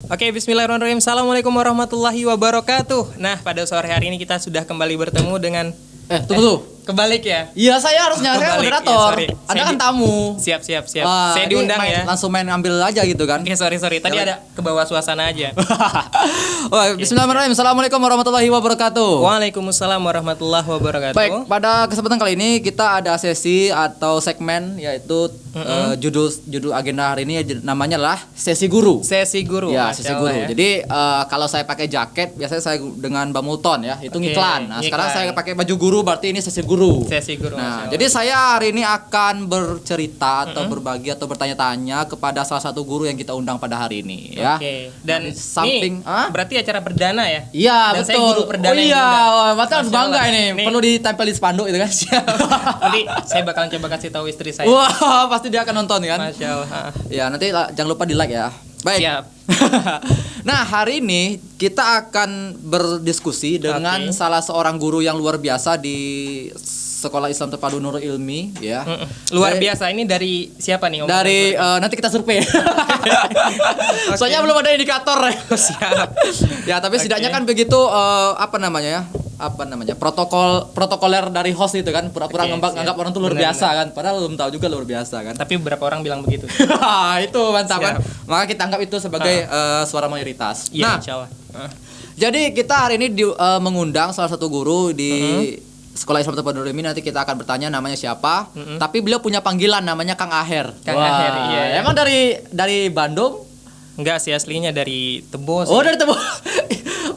Oke, bismillahirrahmanirrahim. Assalamualaikum warahmatullahi wabarakatuh. Nah, pada sore hari ini kita sudah kembali bertemu dengan tunggu. Kebalik ya? Iya, saya harusnya saya Kebalik, moderator. ya, sorry. Anda kan tamu. Siap. Wah, Saya ini diundang ya. langsung main ambil aja gitu kan. Oke, sorry. Tadi ada ke bawah suasana aja. Bismillahirrahmanirrahim. Assalamualaikum warahmatullahi wabarakatuh. Waalaikumsalam warahmatullahi wabarakatuh. Baik, pada kesempatan kali ini kita ada sesi atau segmen, yaitu judul agenda hari ini namanya adalah sesi guru. Sesi guru. Ya, Masya sesi Allah guru. ya. Jadi kalau saya pakai jaket biasanya saya dengan Bamulton ya, itu Oke, ngiklan. Nah, sekarang ngiklan. saya pakai baju guru, berarti ini sesi guru. Sesi guru. Masya Nah, Allah. jadi saya hari ini akan bercerita atau berbagi atau bertanya-tanya kepada salah satu guru yang kita undang pada hari ini ya. Oke. Dan Nah, di samping berarti acara perdana ya? Iya, Dan betul. saya guru perdana oh yang iya, diundang. Mas harus Masya bangga Allah. ini. Nih. Perlu ditempel di spanduk itu kan. Nanti saya bakalan coba kasih tahu istri saya. Wah, pasti dia akan nonton kan. Masya Allah. Ya, nanti jangan lupa di-like ya. Baik. Siap. Nah, hari ini kita akan berdiskusi dengan Oke. salah seorang guru yang luar biasa di Sekolah Islam Terpadu Nurul Ilmi ya. Luar Dari- biasa. Ini dari siapa nih? omongan Dari luar nanti kita survei. Soalnya belum ada indikator ya. biasa? Siap. Ya, tapi setidaknya kan begitu apa namanya ya? Apa namanya? Protokoler dari host itu kan pura-pura Oke, nganggap orang tuh luar Benar, biasa kan. Padahal belum tahu juga luar biasa kan. Tapi beberapa orang bilang begitu. Itu mantap kan. Siap. Maka kita anggap itu sebagai suara mayoritas. Iya, Nah, insya Allah. jadi kita hari ini mengundang salah satu guru di Sekolah Islam Terpadu Nurul Ilmi. Nanti kita akan bertanya namanya siapa. Tapi beliau punya panggilan namanya Kang Aher. Kang Aher, iya. Emang dari Bandung? Enggak sih, aslinya dari Tebo sih. Oh, dari Tebo.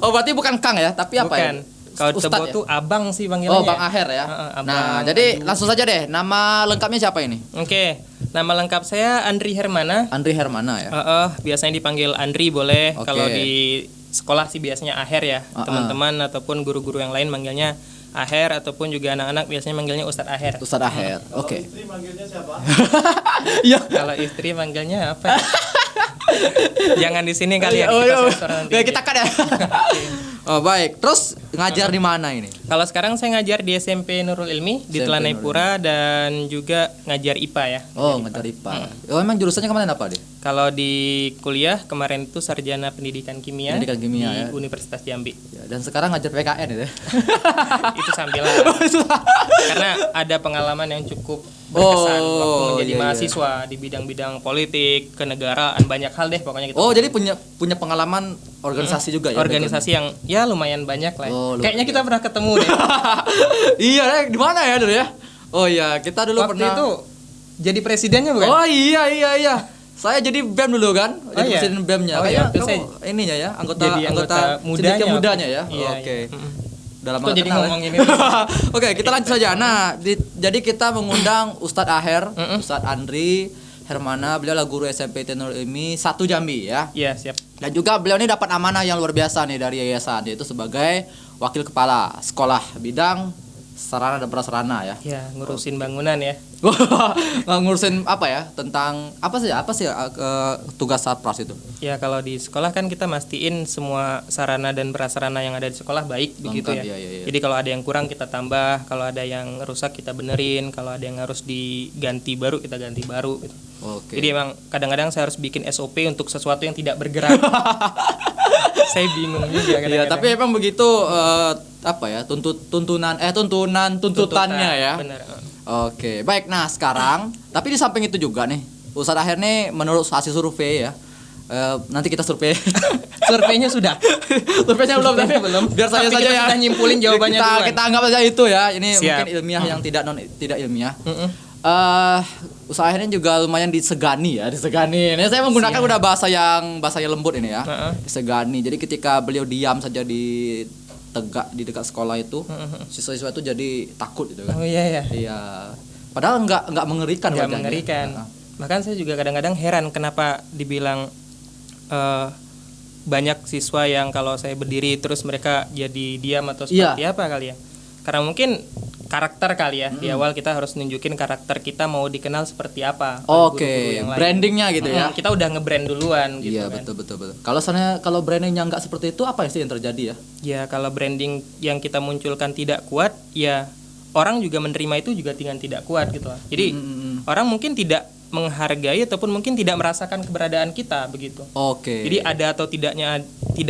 Oh, berarti bukan Kang ya, tapi apa Bukan. ya? Kalau Ustadz Tebo ya? tuh abang sih panggilannya. Oh, Bang Aher ya. Abang. Nah, jadi langsung saja deh. Nama lengkapnya siapa ini? Oke. Nama lengkap saya Andri Hermana. Andri Hermana ya. Biasanya dipanggil Andri boleh. Oke. Kalau di sekolah sih biasanya Aher ya. Teman-teman ataupun guru-guru yang lain manggilnya Aher, ataupun juga anak-anak biasanya manggilnya Ustadz Aher. Ustadz Aher. Oke. Istri manggilnya siapa? Iya. Kalau istri manggilnya apa? Jangan di sini kali ya. Oh, Kita iya. sensor nanti. Ya, kita kan ya. Oh, baik. Terus ngajar di mana ini? Kalau sekarang saya ngajar di SMP Nurul Ilmi di SMP Telanai Nurul Pura, dan juga ngajar IPA ya. Oh, ngajar IPA. Oh, emang jurusannya kemana apa deh? Kalau di kuliah kemarin itu sarjana pendidikan kimia, Pendidikan kimia, di ya. Universitas Jambi. Ya, dan sekarang ngajar PKN itu. Itu sambilan. Karena ada pengalaman yang cukup berkesan waktu menjadi iya, iya. mahasiswa di bidang-bidang politik, kenegaraan, banyak hal deh pokoknya gitu. Oh, jadi punya pengalaman organisasi juga ya? Organisasi yang ya lumayan banyak lah. Oh, luar Kayaknya kita pernah ketemu deh. Iya, di mana ya dulu ya? Oh iya, kita dulu Waktu pernah. itu jadi presidennya bukan? Oh iya. Saya jadi BEM dulu kan, jadi iya? presiden BEM-nya. Oh, Kayaknya iya, terus kamu ininya ya, anggota jadi anggota mudanya, mudanya mudanya ya. Iya, Oke. iya. Dalam Kok jadi ngomongin ini? Oke, kita lanjut saja. Nah, jadi kita mengundang Ustadz Aher, Ustadz Andri Hermana. Beliau adalah guru SMP Nurul Ilmi 1 Jambi ya. Iya, siap. Dan juga beliau ini dapat amanah yang luar biasa nih dari yayasan, yaitu sebagai wakil kepala sekolah bidang sarana dan prasarana ya. Ya, ngurusin bangunan ya. Ngurusin apa ya, tentang apa sih tugas Satpras itu? Ya, kalau di sekolah kan kita mastiin semua sarana dan prasarana yang ada di sekolah baik begitu ya. Iya. Jadi kalau ada yang kurang kita tambah, kalau ada yang rusak kita benerin, kalau ada yang harus diganti baru kita ganti baru gitu. Oke. Jadi emang kadang-kadang saya harus bikin SOP untuk sesuatu yang tidak bergerak. Saya bingung juga Iya, kadang-kadang. tapi emang begitu apa ya, tuntutannya ya. Benar. Oke, baik. Nah, sekarang tapi di samping itu juga nih, Ustadz Aher nih menurut hasil survei ya. Nanti kita survei. Surveinya sudah. Surveinya belum, tapi belum. Biar saya Tapi saja kita ya. sudah nyimpulin jawabannya kita, duluan. kita anggap saja itu ya. Ini Siap. mungkin ilmiah yang tidak ilmiah. Mm-mm. Usaha akhirnya juga lumayan disegani ya, disegani. Ini saya menggunakan udah bahasa yang lembut ini ya. Disegani. Jadi ketika beliau diam saja di dekat sekolah itu, siswa-siswa itu jadi takut gitu kan. Oh iya ya. Iya. Padahal nggak mengerikan Nggak wajahnya. mengerikan. Bahkan saya juga kadang-kadang heran kenapa dibilang banyak siswa yang kalau saya berdiri terus mereka jadi diam atau seperti apa kali ya. Karena mungkin karakter kali ya. Di awal kita harus nunjukin karakter kita mau dikenal seperti apa. Oke, brandingnya gitu ya. Kita udah nge-brand duluan gitu Iya, kan. betul. Kalau brandingnya nggak seperti itu, apa sih yang terjadi ya? Ya kalau branding yang kita munculkan tidak kuat, ya orang juga menerima itu juga dengan tidak kuat gitu lah. Jadi orang mungkin tidak menghargai ataupun mungkin tidak merasakan keberadaan kita begitu. Oke. Jadi ada atau tidak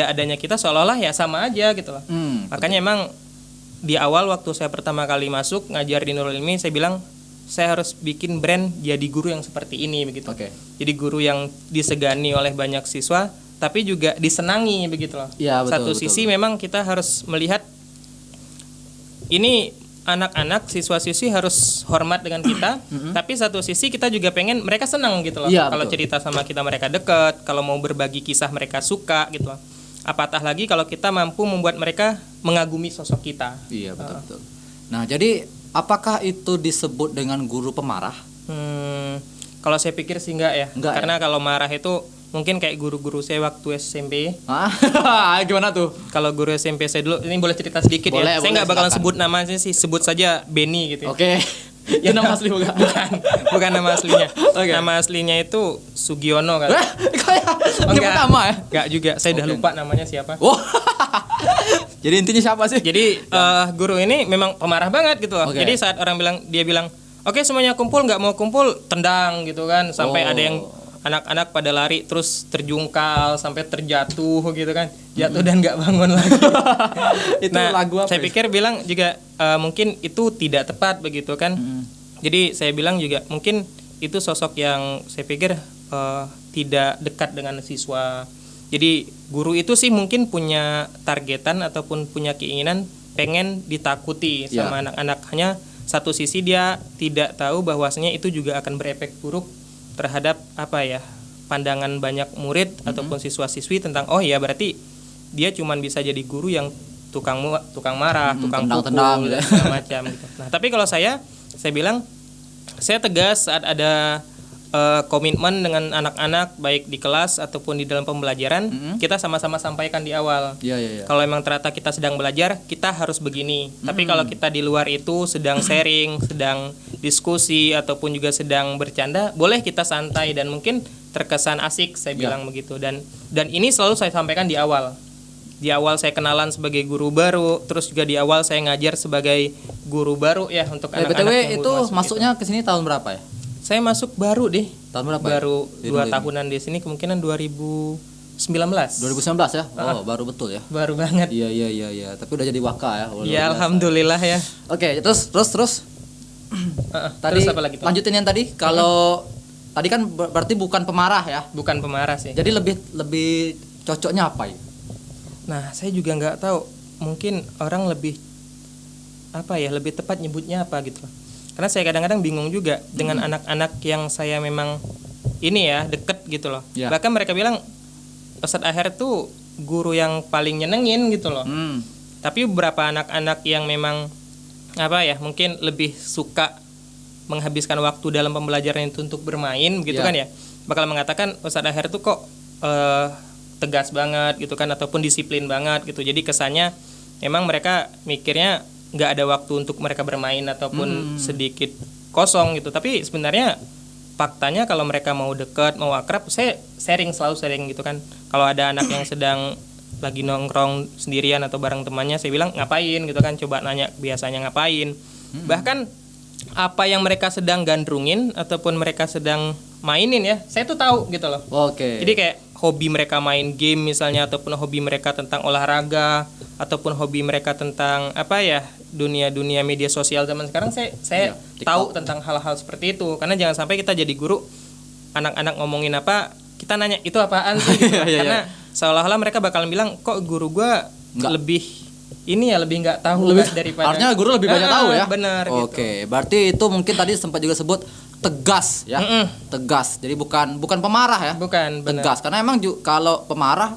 adanya kita seolah-olah ya sama aja gitu loh. Makanya emang di awal waktu saya pertama kali masuk ngajar di Nurul Ilmi, saya bilang saya harus bikin brand jadi guru yang seperti ini begitu. Oke. Jadi guru yang disegani oleh banyak siswa tapi juga disenangi begitu loh. Ya, betul, Satu betul. sisi memang kita harus melihat ini anak-anak siswa-siswi harus hormat dengan kita, tapi satu sisi kita juga pengen mereka senang gitu loh. Iya, Kalau betul. cerita sama kita mereka dekat, kalau mau berbagi kisah mereka suka gitu loh. Apatah lagi kalau kita mampu membuat mereka mengagumi sosok kita. Iya, betul. Nah, jadi apakah itu disebut dengan guru pemarah? Kalau saya pikir sih enggak ya. Enggak Karena kalau marah itu mungkin kayak guru-guru saya waktu SMP. Gimana tuh? Kalau guru SMP saya dulu, ini boleh cerita sedikit Boleh, ya. Saya nggak bakalan silakan. sebut namanya sih, sebut saja Benny gitu ya. Oke. Ya nama asli bukan? Bukan nama aslinya. Oke. Nama aslinya itu Sugiono kan. Kayak nyebut nama ya? Enggak juga, saya udah Oke. lupa namanya siapa. Wah. Jadi intinya siapa sih? Jadi guru ini memang pemarah banget gitu loh. Oke. Jadi saat orang dia bilang, "Oke, semuanya kumpul, nggak mau kumpul, tendang" gitu kan. Sampai ada yang anak-anak pada lari terus terjungkal sampai terjatuh gitu kan. Jatuh dan nggak bangun lagi. Itu lagu apa? Saya pikir bilang juga mungkin itu tidak tepat begitu kan. Jadi saya bilang juga mungkin itu sosok yang saya pikir tidak dekat dengan siswa. Jadi guru itu sih mungkin punya targetan ataupun punya keinginan pengen ditakuti sama anak-anak. Hanya satu sisi dia tidak tahu bahwasanya itu juga akan berefek buruk terhadap pandangan banyak murid ataupun siswa-siswi tentang oh ya berarti dia cuman bisa jadi guru yang tukang marah, tukang tendang-tendang pukul gitu. dan segala macam gitu. Nah, tapi kalau saya bilang saya tegas saat ada komitmen dengan anak-anak baik di kelas ataupun di dalam pembelajaran, kita sama-sama sampaikan di awal. Iya. Kalau memang ternyata kita sedang belajar, kita harus begini. Tapi kalau kita di luar itu sedang sharing, sedang diskusi ataupun juga sedang bercanda, boleh kita santai dan mungkin terkesan asik, saya bilang begitu. Dan ini selalu saya sampaikan di awal. Di awal saya kenalan sebagai guru baru, terus juga di awal saya ngajar sebagai guru baru ya untuk anak-anak BTW yang itu baru masuk masuknya ke sini tahun berapa ya? Saya masuk baru deh. Tahun berapa? Baru Ya? 2 tahunan di sini, kemungkinan 2019. 2019 ya? Oh, baru betul ya. Baru banget. Iya. Tapi udah jadi waka ya. Ya alhamdulillah ya. Oke, terus. Tadi Terus apa lagi tuh? lanjutin yang tadi. Kalau tadi kan berarti bukan pemarah ya. Bukan pemarah sih. Jadi lebih cocoknya apa ya? Nah, saya juga nggak tahu. Mungkin orang lebih lebih tepat nyebutnya apa gitu. Karena saya kadang-kadang bingung juga dengan anak-anak yang saya memang ini ya deket gitu loh. Ya. Bahkan mereka bilang Ustadz Aher tuh guru yang paling nyenengin gitu loh. Tapi beberapa anak-anak yang memang mungkin lebih suka menghabiskan waktu dalam pembelajaran itu untuk bermain gitu kan ya, bakal mengatakan Ustadz Aher tuh kok tegas banget gitu kan ataupun disiplin banget gitu. Jadi kesannya memang mereka mikirnya nggak ada waktu untuk mereka bermain ataupun sedikit kosong gitu. Tapi sebenarnya faktanya kalau mereka mau dekat, mau akrab, saya selalu sharing gitu kan. Kalau ada anak yang sedang lagi nongkrong sendirian atau bareng temannya, saya bilang ngapain gitu kan, coba nanya biasanya ngapain. Bahkan apa yang mereka sedang gandrungin ataupun mereka sedang mainin ya, saya tuh tahu gitu loh. Oke. Jadi kayak hobi mereka main game misalnya, ataupun hobi mereka tentang olahraga, ataupun hobi mereka tentang dunia media sosial zaman sekarang, saya tahu tentang hal-hal seperti itu. Karena jangan sampai kita jadi guru, anak-anak ngomongin apa, kita nanya itu apaan sih gitu. Karena seolah-olah mereka bakalan bilang kok guru gua lebih nggak tahu daripada Harusnya guru lebih banyak tahu ya. Benar. Oke, berarti itu mungkin tadi sempat juga sebut tegas ya. Tegas. Jadi bukan pemarah ya. Bukan, benar. Tegas. Karena emang kalau pemarah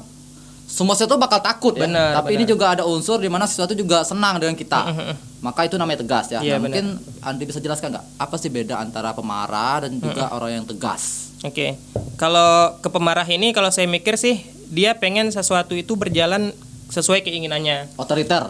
semua siswa bakal takut ya. Benar, Tapi ini juga ada unsur di mana siswa itu juga senang dengan kita. Maka itu namanya tegas ya. Iya, Mungkin Andi bisa jelaskan nggak apa sih beda antara pemarah dan juga orang yang tegas? Oke. Kalau ke pemarah ini, kalau saya mikir sih dia pengen sesuatu itu berjalan sesuai keinginannya. Otoriter.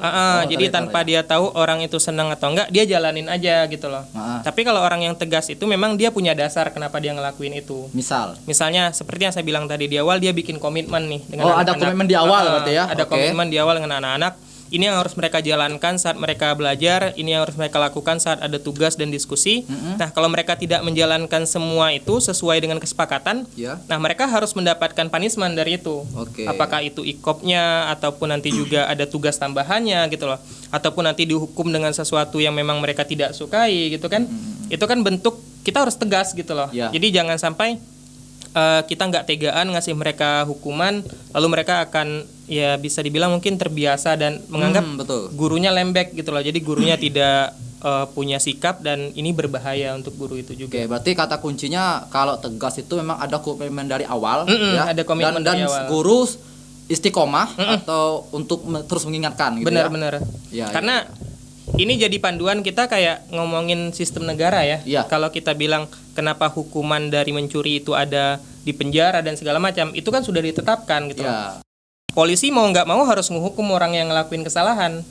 Jadi tanpa dia tahu orang itu senang atau enggak, dia jalanin aja gitu loh. Tapi kalau orang yang tegas itu memang dia punya dasar kenapa dia ngelakuin itu. Misalnya seperti yang saya bilang tadi di awal, dia bikin komitmen nih dengan anak-anak. Ada komitmen di awal berarti ya. Ada komitmen di awal dengan anak-anak. ini yang harus mereka jalankan saat mereka belajar, ini yang harus mereka lakukan saat ada tugas dan diskusi. Nah, kalau mereka tidak menjalankan semua itu sesuai dengan kesepakatan, nah mereka harus mendapatkan punishment dari itu. Apakah itu ikopnya ataupun nanti juga ada tugas tambahannya gitu loh, ataupun nanti dihukum dengan sesuatu yang memang mereka tidak sukai gitu kan. Itu kan bentuk kita harus tegas gitu loh. Jadi jangan sampai kita nggak tegaan ngasih mereka hukuman, lalu mereka akan ya bisa dibilang mungkin terbiasa dan menganggap gurunya lembek gitu loh. Jadi gurunya tidak punya sikap dan ini berbahaya untuk guru itu juga. Berarti kata kuncinya kalau tegas itu memang ada komitmen dari awal, ada komitmen dan dari awal. Guru istiqomah atau untuk terus mengingatkan gitu. Benar-benar. Karena ini jadi panduan kita kayak ngomongin sistem negara ya. Kalau kita bilang kenapa hukuman dari mencuri itu ada di penjara dan segala macam, itu kan sudah ditetapkan gitu. Polisi mau nggak mau harus menghukum orang yang ngelakuin kesalahan.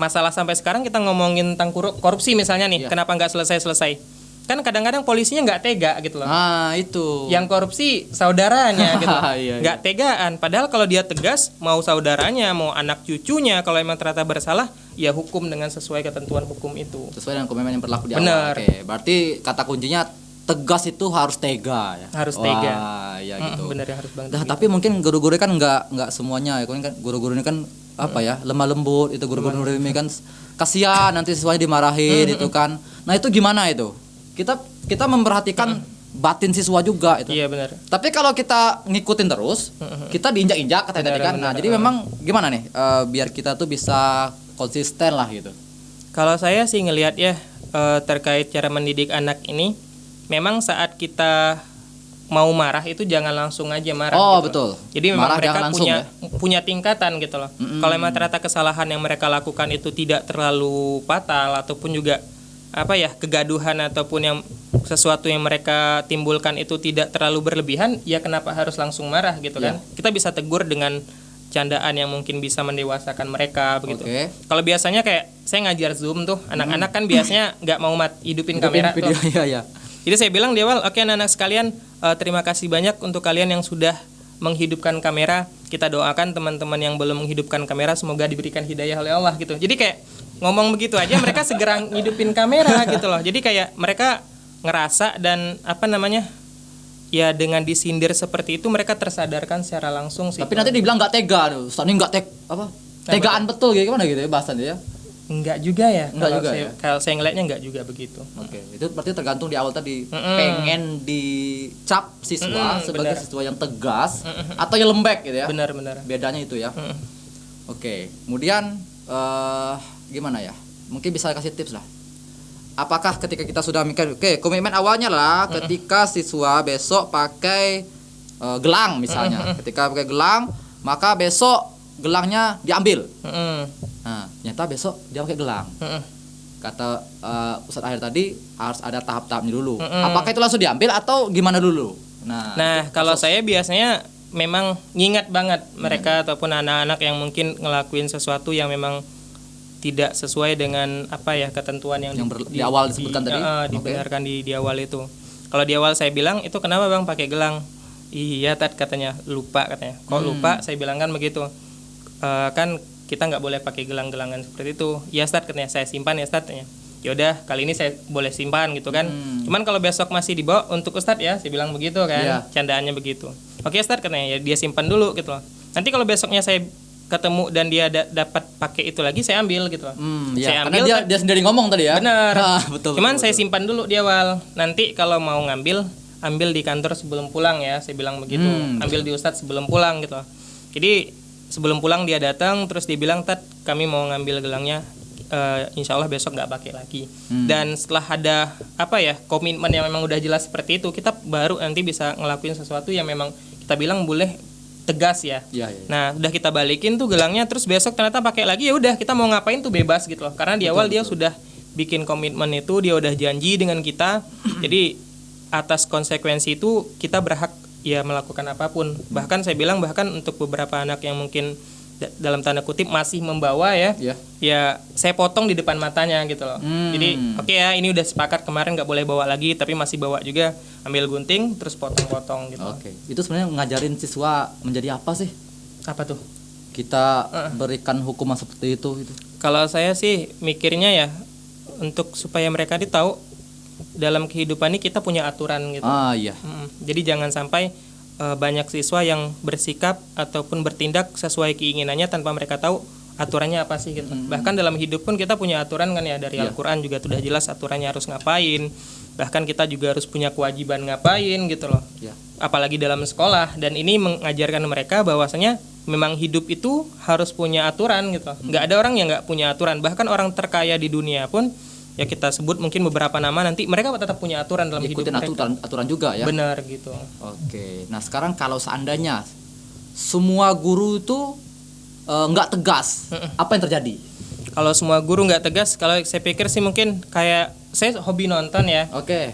Masalah sampai sekarang kita ngomongin tentang korupsi misalnya nih, kenapa nggak selesai-selesai? Kan kadang-kadang polisinya nggak tega gitu loh. Itu. Yang korupsi saudaranya gitu. Nggak tegaan. Padahal kalau dia tegas, mau saudaranya, mau anak cucunya, kalau emang ternyata bersalah, ya hukum dengan sesuai ketentuan hukum itu. Sesuai dengan komitmen yang berlaku di awal. Berarti kata kuncinya tegas itu harus tega ya. Harus tega. Gitu. Bener ya, harus banget. Nah, tapi mungkin guru-guru kan nggak semuanya ya. Kan guru-guru ini kan apa ya, lemah lembut. Itu guru-guru ini kan kasihan nanti siswanya dimarahin itu kan. Nah, itu gimana itu? Kita memperhatikan batin siswa juga itu. Iya benar. Tapi kalau kita ngikutin terus, kita diinjak-injak kata tadi kan. Nah, jadi memang gimana nih biar kita tuh bisa konsisten lah gitu. Kalau saya sih ngelihat ya terkait cara mendidik anak ini, memang saat kita mau marah itu jangan langsung aja marah. Betul. Jadi memang marah mereka punya tingkatan gitu loh. Kalau memang ternyata kesalahan yang mereka lakukan itu tidak terlalu fatal ataupun juga kegaduhan ataupun yang sesuatu yang mereka timbulkan itu tidak terlalu berlebihan, ya kenapa harus langsung marah gitu kan? Kita bisa tegur dengan candaan yang mungkin bisa mendewasakan mereka begitu. Kalau biasanya kayak saya ngajar Zoom tuh, anak-anak kan biasanya nggak mau hidupin kamera video, tuh. Jadi saya bilang di awal, oke anak-anak sekalian, terima kasih banyak untuk kalian yang sudah menghidupkan kamera. Kita doakan teman-teman yang belum menghidupkan kamera semoga diberikan hidayah oleh Allah gitu. Jadi kayak ngomong begitu aja mereka segera ngidupin kamera gitu loh. Jadi kayak mereka ngerasa dan ya dengan disindir seperti itu mereka tersadarkan secara langsung sih. Tapi nanti dibilang nggak tega tuh. Ustaz ini nggak tegaan betul gimana gitu ya bahasannya ya? Enggak juga ya. Kalau saya ngeliatnya enggak juga begitu. Itu berarti tergantung di awal tadi pengen dicap siswa sebagai siswa yang tegas atau yang lembek gitu ya. Benar. Bedanya itu ya. Kemudian gimana ya? Mungkin bisa kasih tips lah. Apakah ketika kita sudah mikir, komitmen awalnya lah ketika siswa besok pakai gelang misalnya. Ketika pakai gelang, maka besok gelangnya diambil. Nah, ternyata besok dia pakai gelang. Kata Ustadz Akhir tadi harus ada tahap-tahapnya dulu. Apakah itu langsung diambil atau gimana dulu? Nah kalau saya biasanya memang ngingat banget mereka ataupun anak-anak yang mungkin ngelakuin sesuatu yang memang tidak sesuai dengan ketentuan yang di awal disebutkan tadi. Dibenarkan di awal itu. Kalau di awal saya bilang itu kenapa bang pakai gelang? Iya katanya lupa katanya. Kok lupa? Saya bilang kan begitu. Kan kita nggak boleh pakai gelang-gelangan seperti itu. Ya Ustadz katanya saya simpan ya Ustadz katanya. Yaudah kali ini saya boleh simpan gitu kan. Cuman kalau besok masih dibawa untuk Ustadz ya, saya bilang begitu kan. Candaannya begitu. Oke Ustadz katanya ya dia simpan dulu gitu loh. Nanti kalau besoknya saya ketemu dan dia dapat pakai itu lagi saya ambil gitu loh. Saya ambil karena dia sendiri ngomong tadi ya. Benar. Betul. Cuman saya simpan dulu di awal. Nanti kalau mau ambil di kantor sebelum pulang ya, saya bilang begitu. Ambil di Ustadz sebelum pulang gitu loh. Jadi sebelum pulang dia datang terus dia bilang Tat kami mau ngambil gelangnya, insya Allah besok nggak pakai lagi. Dan setelah ada komitmen yang memang udah jelas seperti itu, kita baru nanti bisa ngelakuin sesuatu yang memang kita bilang boleh tegas ya. Nah udah kita balikin tuh gelangnya terus besok ternyata pakai lagi, ya udah kita mau ngapain tuh bebas gitu loh, karena di awal dia sudah bikin komitmen itu, dia udah janji dengan kita. Jadi atas konsekuensi itu kita berhak ya melakukan apapun. Bahkan saya bilang untuk beberapa anak yang mungkin dalam tanda kutip masih membawa ya saya potong di depan matanya gitu loh. Jadi oke ya ini udah sepakat kemarin nggak boleh bawa lagi tapi masih bawa juga, ambil gunting terus potong-potong gitu. Itu sebenarnya ngajarin siswa menjadi apa sih? Apa tuh? kita berikan hukuman seperti itu gitu? Kalau saya sih mikirnya ya, untuk supaya mereka tahu dalam kehidupan ini kita punya aturan gitu. Iya. Jadi jangan sampai banyak siswa yang bersikap ataupun bertindak sesuai keinginannya tanpa mereka tahu aturannya apa sih gitu. Bahkan dalam hidup pun kita punya aturan kan ya, dari Al-Qur'an juga sudah jelas aturannya harus ngapain. Bahkan kita juga harus punya kewajiban ngapain gitu loh. Apalagi dalam sekolah, dan ini mengajarkan mereka bahwasanya memang hidup itu harus punya aturan gitu. Nggak ada orang yang nggak punya aturan. Bahkan orang terkaya di dunia pun ya kita sebut mungkin beberapa nama, nanti mereka tetap punya aturan dalam hidup mereka. aturan juga ya. Benar gitu. Oke. Nah sekarang kalau seandainya semua guru itu nggak tegas, apa yang terjadi? Kalau semua guru nggak tegas, kalau saya pikir sih mungkin kayak saya hobi nonton ya.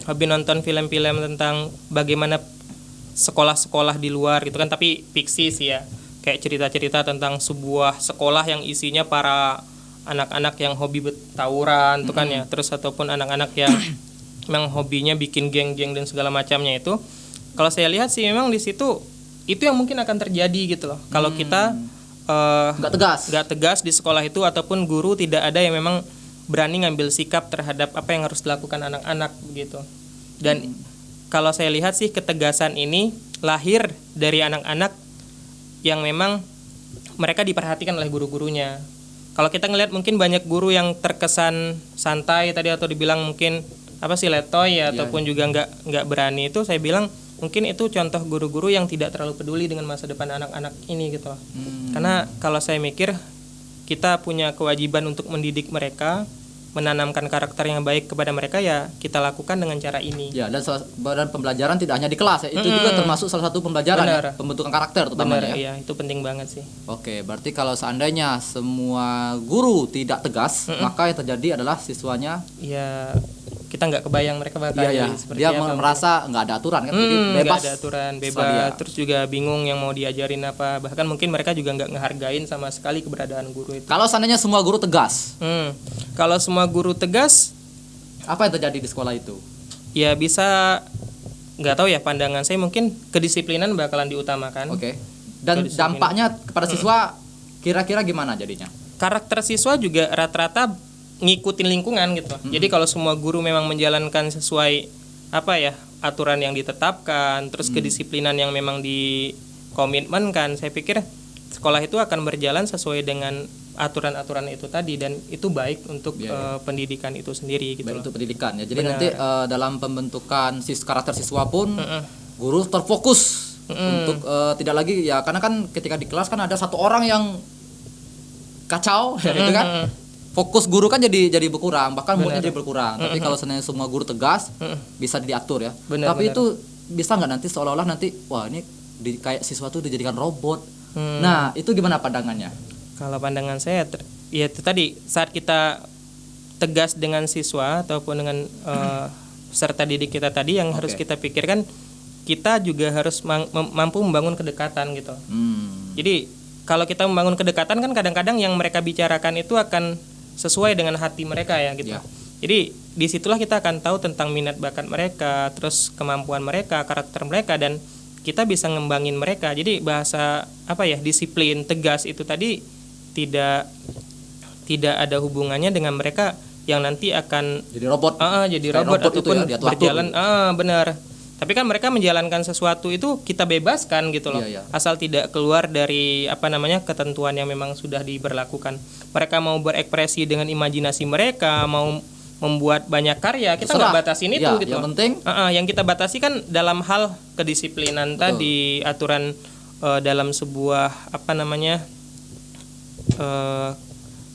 Hobi nonton film-film tentang bagaimana sekolah-sekolah di luar gitu kan, tapi fiksi sih ya. Kayak cerita-cerita tentang sebuah sekolah yang isinya para anak-anak yang hobi bertawuran tuh kan ya, terus ataupun anak-anak yang memang hobinya bikin geng-geng dan segala macamnya itu. Kalau saya lihat sih memang di situ itu yang mungkin akan terjadi gitu loh. Kalau kita nggak tegas di sekolah itu, ataupun guru tidak ada yang memang berani ngambil sikap terhadap apa yang harus dilakukan anak-anak begitu. Dan kalau saya lihat sih ketegasan ini lahir dari anak-anak yang memang mereka diperhatikan oleh guru-gurunya. Kalau kita ngelihat mungkin banyak guru yang terkesan santai tadi, atau dibilang mungkin letoy ya, ataupun juga nggak berani, itu saya bilang mungkin itu contoh guru-guru yang tidak terlalu peduli dengan masa depan anak-anak ini gitu loh. Karena kalau saya mikir kita punya kewajiban untuk mendidik mereka, menanamkan karakter yang baik kepada mereka, ya kita lakukan dengan cara ini. Ya, dan pembelajaran tidak hanya di kelas ya, itu juga termasuk salah satu pembelajaran ya, pembentukan karakter terutamanya. Iya, itu penting banget sih. Oke, berarti kalau seandainya semua guru tidak tegas, maka yang terjadi adalah siswanya ya kita nggak kebayang mereka bakal seperti dia apa. Merasa nggak ada aturan kan, jadi bebas. Nggak ada aturan, bebas. Terus juga bingung yang mau diajarin apa. Bahkan mungkin mereka juga nggak ngehargain sama sekali keberadaan guru itu. Kalau seandainya semua guru tegas, kalau semua guru tegas, apa yang terjadi di sekolah itu? Ya bisa, nggak tahu ya, pandangan saya mungkin kedisiplinan bakalan diutamakan. Oke. Dan dampaknya kepada siswa kira-kira gimana jadinya? Karakter siswa juga rata-rata ngikutin lingkungan gitu. Jadi kalau semua guru memang menjalankan sesuai aturan yang ditetapkan, terus kedisiplinan yang memang dikomitmenkan, saya pikir sekolah itu akan berjalan sesuai dengan aturan-aturan itu tadi, dan itu baik untuk pendidikan itu sendiri gitu. Baik untuk pendidikan ya. Jadi nanti dalam pembentukan karakter siswa pun guru terfokus untuk tidak lagi ya, karena kan ketika di kelas kan ada satu orang yang kacau gitu kan. Fokus guru kan jadi berkurang, bahkan moodnya jadi berkurang. Tapi kalau sebenarnya semua guru tegas, bisa diatur ya. Tapi itu bisa nggak nanti seolah-olah nanti wah ini kayak siswa tuh dijadikan robot. Nah itu gimana pandangannya? Kalau pandangan saya ya itu tadi, saat kita tegas dengan siswa ataupun dengan peserta didik kita tadi, yang harus kita pikirkan, kita juga harus mampu membangun kedekatan gitu. Jadi kalau kita membangun kedekatan kan kadang-kadang yang mereka bicarakan itu akan sesuai dengan hati mereka ya gitu. Jadi disitulah kita akan tahu tentang minat bakat mereka, terus kemampuan mereka, karakter mereka, dan kita bisa ngembangin mereka. Jadi bahasa disiplin, tegas itu tadi tidak ada hubungannya dengan mereka yang nanti akan jadi robot. Jadi robot ataupun ya, berjalan benar. Tapi kan mereka menjalankan sesuatu itu kita bebaskan gitu loh. Asal tidak keluar dari ketentuan yang memang sudah diberlakukan. Mereka mau berekspresi dengan imajinasi mereka, mau membuat banyak karya, kita nggak batasin itu gitu. Yang penting yang kita batasi kan dalam hal kedisiplinan tadi, aturan dalam sebuah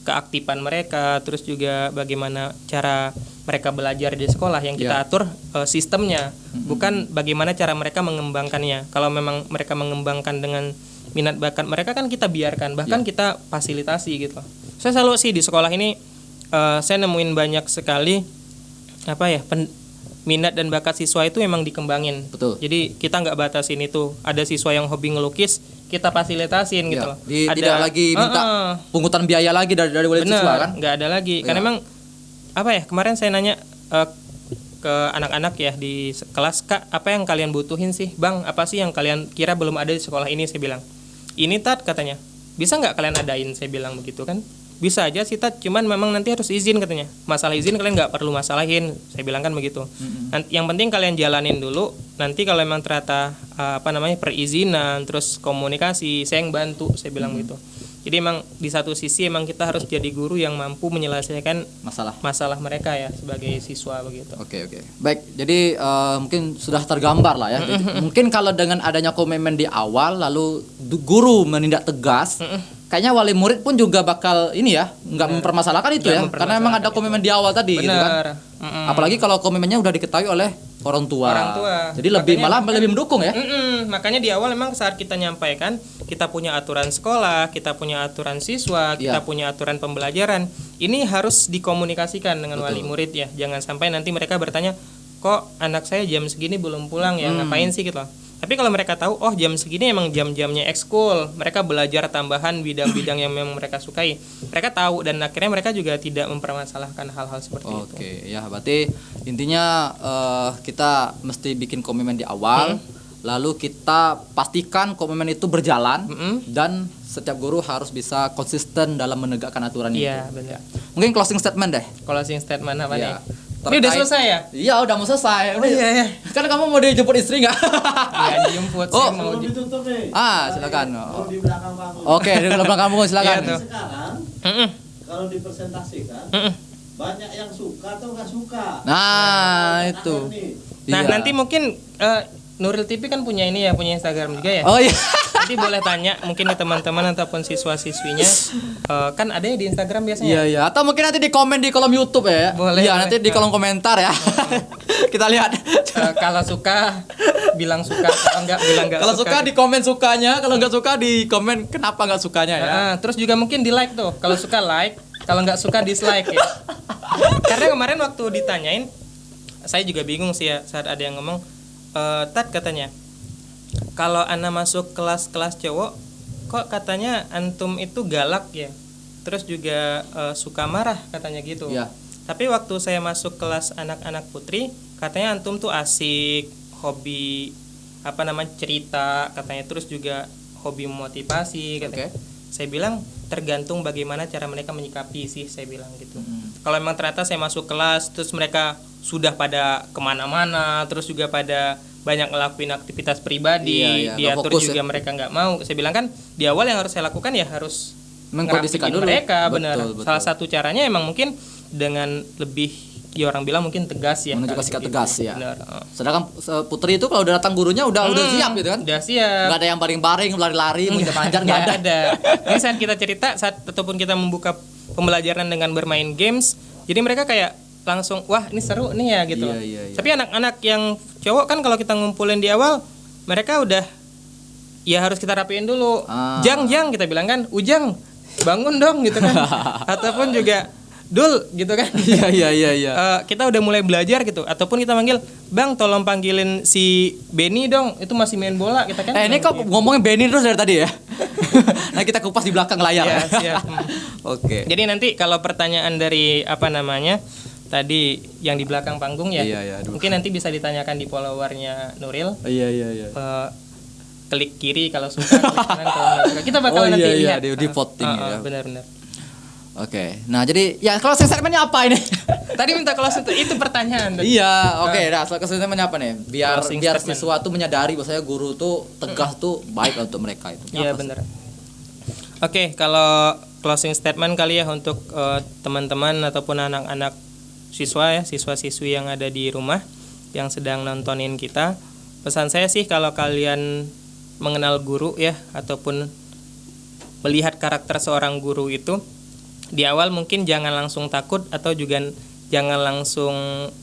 keaktifan mereka, terus juga bagaimana cara mereka belajar di sekolah yang kita atur sistemnya, bukan bagaimana cara mereka mengembangkannya. Kalau memang mereka mengembangkan dengan minat bakat mereka kan kita biarkan, bahkan kita fasilitasi gitu. Saya selalu sih di sekolah ini saya nemuin banyak sekali minat dan bakat siswa itu memang dikembangin. Betul. Jadi kita nggak batasin itu. Ada siswa yang hobi ngelukis, kita fasilitasin gitu loh. Tidak lagi minta pungutan biaya lagi dari siswa kan? Nggak ada lagi. Karena memang kemarin saya nanya ke anak-anak ya di kelas, Kak, apa yang kalian butuhin sih, Bang? Apa sih yang kalian kira belum ada di sekolah ini? Saya bilang, ini katanya. bisa nggak kalian adain, saya bilang begitu kan. Bisa aja sih Tat, cuman memang nanti harus izin katanya. Masalah izin kalian nggak perlu masalahin, saya bilang kan begitu. Yang penting kalian jalanin dulu. Nanti kalau memang ternyata perizinan, terus komunikasi, saya yang bantu, saya bilang begitu. Jadi emang di satu sisi emang kita harus jadi guru yang mampu menyelesaikan masalah mereka ya sebagai siswa begitu. Oke. Baik, jadi mungkin sudah tergambar lah ya. Mungkin kalau dengan adanya komitmen di awal lalu guru menindak tegas, kayaknya wali murid pun juga bakal ini ya, nggak mempermasalahkan itu ya, karena memang ada komitmen di awal tadi gitu kan. Apalagi kalau komitmennya udah diketahui oleh orang tua. Jadi lebih mendukung ya. Makanya di awal memang saat kita nyampaikan, kita punya aturan sekolah, kita punya aturan siswa, kita punya aturan pembelajaran. Ini harus dikomunikasikan dengan wali murid ya. Jangan sampai nanti mereka bertanya, kok anak saya jam segini belum pulang ya, ngapain sih gitu. Tapi kalau mereka tahu, oh jam segini emang jam-jamnya ekskul, mereka belajar tambahan bidang-bidang yang memang mereka sukai. Mereka tahu dan akhirnya mereka juga tidak mempermasalahkan hal-hal seperti itu. Oke, ya berarti intinya kita mesti bikin komitmen di awal, lalu kita pastikan komitmen itu berjalan dan setiap guru harus bisa konsisten dalam menegakkan aturan itu. Iya, benar. Mungkin closing statement deh. Closing statement apa nih? Terkait, ini udah selesai ya? Iya udah mau selesai. Iya. Kan kamu mau dijemput istri nggak? Iya dijemput. Oh, mau ditutup nih. Silakan. Kalau di belakang panggung. Oke, di belakang kamu silakan. Iya, tuh. Sekarang kalau dipresentasikan banyak yang suka atau nggak suka. Nah itu. Nah Iya. nanti mungkin Nuril TV kan punya ini ya, punya Instagram juga ya. Oh iya. Nanti boleh tanya mungkin ke teman-teman ataupun siswa-siswinya, kan ada ya di Instagram biasanya. Iya. Atau mungkin nanti di komen di kolom YouTube ya. Boleh. Iya, nanti di kolom komentar ya. Kita lihat. Kalau suka bilang suka, kalau enggak bilang enggak. Kalau suka di komen sukanya, kalau nggak suka di komen kenapa nggak sukanya ya. Terus juga mungkin di like tuh. Kalau suka like, kalau nggak suka dislike ya. Karena kemarin waktu ditanyain, saya juga bingung sih ya saat ada yang ngomong, Tat katanya, kalau Ana masuk kelas-kelas cowok, kok katanya antum itu galak ya, terus juga suka marah katanya gitu. Iya. Tapi waktu saya masuk kelas anak-anak putri, katanya antum tuh asik, hobi cerita katanya, terus juga hobi memotivasi katanya. Saya bilang tergantung bagaimana cara mereka menyikapi sih, saya bilang gitu. Kalau memang ternyata saya masuk kelas terus mereka sudah pada kemana-mana, terus juga pada banyak ngelakuin aktivitas pribadi, diatur juga mereka nggak mau. Saya bilang kan di awal yang harus saya lakukan ya harus mengkondisikan dulu mereka, benar. Betul. Salah satu caranya emang mungkin dengan lebih, ya orang bilang mungkin tegas ya. Menunjukkan sikap tegas ya. Benar. Sedangkan putri itu kalau udah datang gurunya udah siap gitu kan? Udah siap. Nggak ada yang baring-baring, lari-lari, manjat-manjat, nggak ada. Ini saat kita cerita, ataupun kita membuka pembelajaran dengan bermain games, jadi mereka kayak langsung wah ini seru nih ya gitu. Iya. Tapi anak-anak yang cowok kan kalau kita ngumpulin di awal, mereka udah ya harus kita rapiin dulu. Jang kita bilang kan, Ujang bangun dong gitu kan. Ataupun juga Dul gitu kan. Iya. Kita udah mulai belajar gitu. Ataupun kita manggil, Bang tolong panggilin si Benny dong, itu masih main bola kita kan. Ini kok ngomongin Benny terus dari tadi ya. Nah kita kupas di belakang layar. Ya, siap. Oke. Jadi nanti kalau pertanyaan dari tadi yang di belakang panggung ya, mungkin nanti bisa ditanyakan di followernya Nuril. Iya. Klik kiri kalau suka, klik kanan kalau nggak suka. Kita bakal nanti lihat di voting ya. Benar. Oke. Nah, jadi ya closing statement-nya apa ini? Tadi minta closing itu pertanyaan. Iya, oke. Nah, closing statement-nya apa nih? Biar Statement. siswa tuh menyadari bahwasanya guru tuh tegas tuh baik untuk mereka itu. Iya, benar. Oke, kalau closing statement kali ya untuk teman-teman ataupun anak-anak siswa-siswi yang ada di rumah yang sedang nontonin kita. Pesan saya sih kalau kalian mengenal guru ya ataupun melihat karakter seorang guru itu, di awal mungkin jangan langsung takut atau juga jangan langsung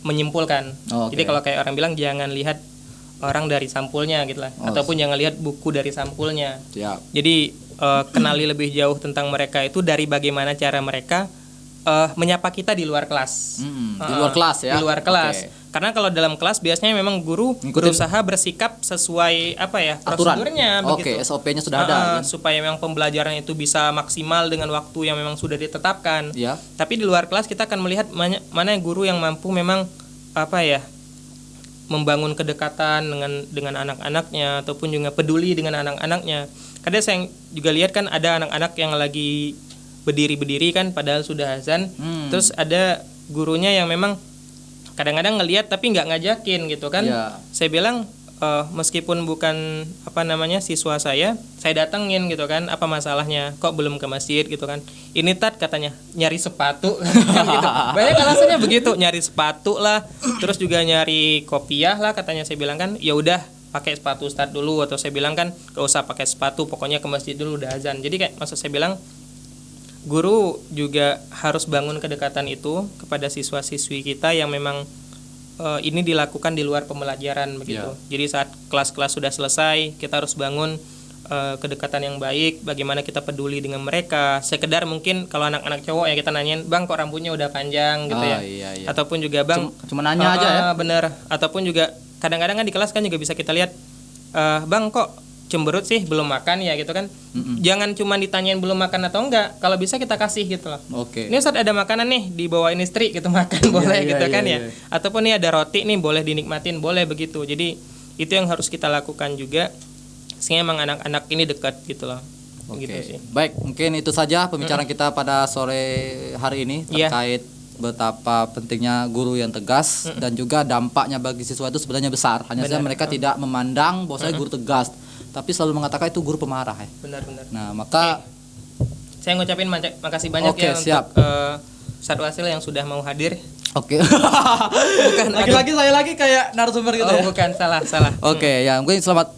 menyimpulkan. Jadi kalau kayak orang bilang jangan lihat orang dari sampulnya gitu lah, ataupun jangan lihat buku dari sampulnya. Jadi kenali lebih jauh tentang mereka itu dari bagaimana cara mereka menyapa kita di luar kelas. Di luar kelas ya. Di luar kelas. Karena kalau dalam kelas biasanya memang guru berusaha bersikap sesuai prosedurnya begitu. SOP-nya sudah ada. Supaya memang pembelajaran itu bisa maksimal dengan waktu yang memang sudah ditetapkan. Tapi di luar kelas kita akan melihat mana guru yang mampu memang membangun kedekatan dengan anak-anaknya ataupun juga peduli dengan anak-anaknya. kadang saya juga lihat kan ada anak-anak yang lagi berdiri kan padahal sudah azan. Terus ada gurunya yang memang kadang-kadang ngelihat tapi nggak ngajakin gitu kan. Saya bilang meskipun bukan siswa saya datengin gitu kan, apa masalahnya kok belum ke masjid gitu kan. Ini katanya nyari sepatu gitu. Banyak alasannya begitu, nyari sepatu lah, terus juga nyari kopiah lah katanya. Saya bilang kan ya udah pakai sepatu Ustadz dulu, atau saya bilang kan gak usah pakai sepatu, pokoknya ke masjid dulu udah azan. Jadi kayak maksud saya bilang guru juga harus bangun kedekatan itu kepada siswa-siswi kita yang memang ini dilakukan di luar pembelajaran begitu. Jadi saat kelas-kelas sudah selesai, kita harus bangun kedekatan yang baik. Bagaimana kita peduli dengan mereka. Sekedar mungkin kalau anak-anak cowok ya kita nanyain, bang kok rambutnya udah panjang gitu ya. Ataupun juga bang, cuma nanya aja ya. Bener. Ataupun juga kadang-kadang kan di kelas kan juga bisa kita lihat, bang kok cemberut sih belum makan ya gitu kan. Jangan cuma ditanyain belum makan atau enggak, kalau bisa kita kasih gitu loh. Ini Ustaz ada makanan nih, dibawain istri gitu makan boleh gitu kan ya. Ataupun nih ada roti nih boleh dinikmatin, boleh begitu. Jadi itu yang harus kita lakukan juga sehingga emang anak-anak ini dekat gitu loh. Gitu sih. Baik, mungkin itu saja pembicaraan kita pada sore hari ini terkait betapa pentingnya guru yang tegas dan juga dampaknya bagi siswa itu sebenarnya besar. Hanya saja mereka tidak memandang bahwa guru tegas, tapi selalu mengatakan itu guru pemarah ya. Benar-benar. Nah, maka saya ngucapin makasih banyak siap. untuk Ustadz Wasil yang sudah mau hadir. Bukan lagi-lagi saya lagi kayak narasumber gitu ya. Bukan, salah. Ya mungkin selamat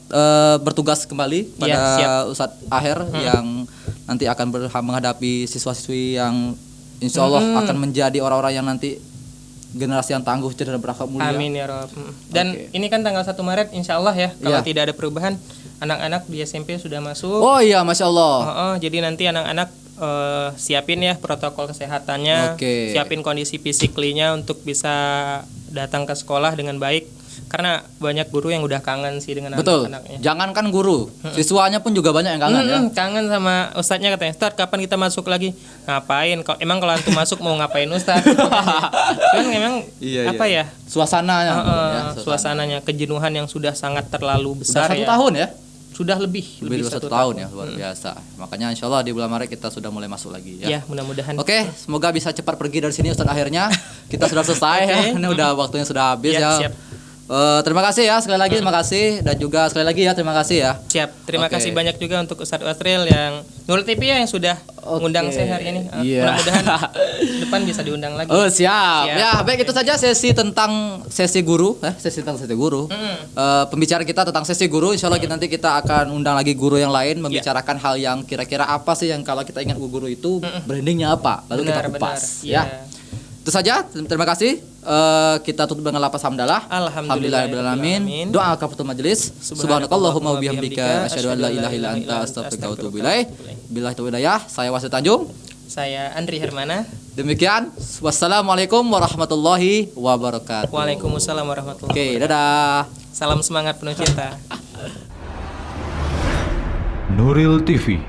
bertugas kembali pada Ustadz Aher yang nanti akan menghadapi siswa-siswi yang insya Allah akan menjadi orang-orang yang nanti generasi yang tangguh, cerdas, berakhlak mulia. Amin ya Rabb. Dan ini kan tanggal 1 Maret insya Allah ya, kalau tidak ada perubahan anak-anak di SMP sudah masuk. Oh iya, Masya Allah. Jadi nanti anak-anak siapin ya protokol kesehatannya, siapin kondisi fisiklinya untuk bisa datang ke sekolah dengan baik. Karena banyak guru yang udah kangen sih dengan anak-anaknya. Jangankan guru, siswanya pun juga banyak yang kangen ya. Kangen sama ustadznya katanya. Ustadz kapan kita masuk lagi? Ngapain? Emang kalau antum masuk mau ngapain ustadz? Kan memang suasananya. Suasananya kejenuhan yang sudah sangat terlalu besar. Sudah 1 tahun ya. Sudah lebih dari 1 tahun ya, luar biasa. Makanya insya Allah di bulan Maret kita sudah mulai masuk lagi ya. Ya, mudah-mudahan. Semoga bisa cepat pergi dari sini Ustadz akhirnya. Kita sudah selesai ya. Ini udah waktunya sudah habis ya. Siap. Terima kasih ya sekali lagi, terima kasih, dan juga sekali lagi ya terima kasih ya. Siap. Terima kasih banyak juga untuk Ustadz Wasril yang Nurul TV ya yang sudah mengundang saya hari ini. Mudah-mudahan depan bisa diundang lagi. Siap. Ya, baik, itu saja sesi tentang sesi guru, pembicaraan kita tentang sesi guru. Insya Allah nanti kita akan undang lagi guru yang lain membicarakan hal yang kira-kira apa sih yang kalau kita ingat guru itu brandingnya apa, lalu kita kupas ya. Itu saja, terima kasih. Kita tutup dengan lafaz hamdalah. Alhamdulillahirabbil Doa kafatul majelis. Subhanakallahumma wa bihamdika asyhadu an la ilaha illa anta astaghfiruka wa atubu ilaik. Billahi taufiq hidayah. Saya Wasil Tanjung. Saya Andri Hermana. Demikian. Wassalamualaikum warahmatullahi wabarakatuh. Waalaikumsalam warahmatullahi wabarakatuh. Dadah. Salam semangat penuh cinta. Nuril TV.